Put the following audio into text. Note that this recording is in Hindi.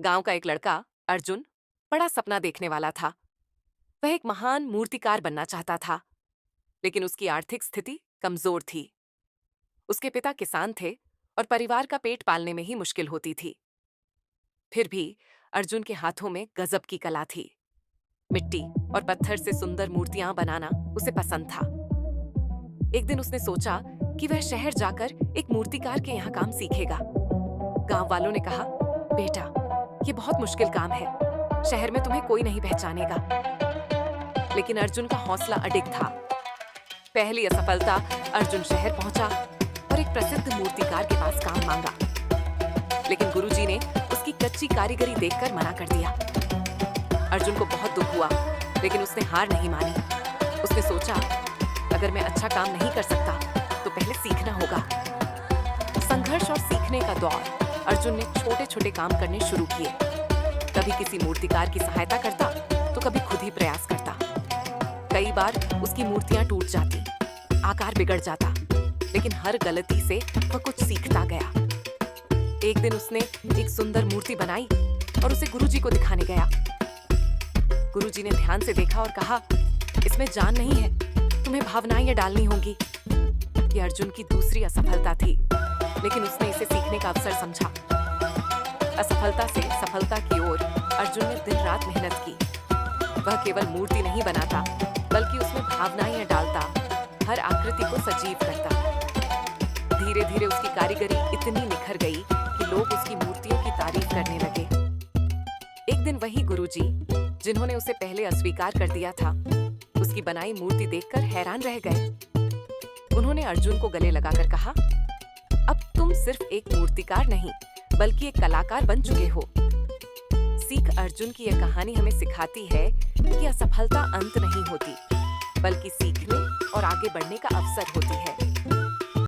गांव का एक लड़का अर्जुन बड़ा सपना देखने वाला था। वह एक महान मूर्तिकार बनना चाहता था, लेकिन उसकी आर्थिक स्थिति कमजोर थी। उसके पिता किसान थे और परिवार का पेट पालने में ही मुश्किल होती थी। फिर भी अर्जुन के हाथों में गजब की कला थी। मिट्टी और पत्थर से सुंदर मूर्तियां बनाना उसे पसंद था। एक दिन उसने सोचा कि वह शहर जाकर एक मूर्तिकार के यहाँ काम सीखेगा। गांव वालों ने कहा, बेटा, ये बहुत मुश्किल काम है। शहर में तुम्हें कोई नहीं पहचानेगा। लेकिन अर्जुन का हौसला अडिग था। पहली असफलता, अर्जुन शहर पहुंचा और एक प्रसिद्ध मूर्तिकार के पास काम मांगा। लेकिन गुरुजी ने उसकी कच्ची कारीगरी देखकर मना कर दिया। अर्जुन को बहुत दुख हुआ, लेकिन उसने हार नहीं मानी। उसने सोचा, अगर मैं अच्छा काम नहीं कर सकता तो पहले सीखना होगा। संघर्ष और सीखने का दौर अर्जुन ने छोटे छोटे काम करने शुरू किए। कभी किसी मूर्तिकार की सहायता करता तो कभी खुद ही प्रयास करता। कई बार उसकी मूर्तियां टूट जाती, आकार बिगड़ जाता, लेकिन हर गलती से वह कुछ सीखता गया। एक दिन उसने एक सुंदर मूर्ति बनाई और उसे गुरुजी को दिखाने गया। गुरुजी ने ध्यान से देखा और कहा, इसमें जान नहीं है, तुम्हें भावनाएं डालनी होंगी। ये अर्जुन की दूसरी असफलता थी, लेकिन उसने इसे सीखने का अवसर समझा। असफलता से सफलता की ओर अर्जुन ने दिन रात मेहनत की। वह केवल मूर्ति नहीं बनाता, बल्कि उसमें भावनाएं डालता, हर आकृति को सजीव करता। धीरे धीरे उसकी कारीगरी इतनी निखर गई कि लोग उसकी मूर्तियों की तारीफ करने लगे। एक दिन वही गुरुजी, जिन्होंने उसे पहले अस्वीकार कर दिया था, उसकी बनाई मूर्ति देखकर हैरान रह गए। उन्होंने अर्जुन को गले लगाकर कहा, अब तुम सिर्फ एक मूर्तिकार नहीं, बल्कि एक कलाकार बन चुके हो। सीख अर्जुन की यह कहानी हमें सिखाती है कि असफलता अंत नहीं होती, बल्कि सीखने और आगे बढ़ने का अवसर होती है।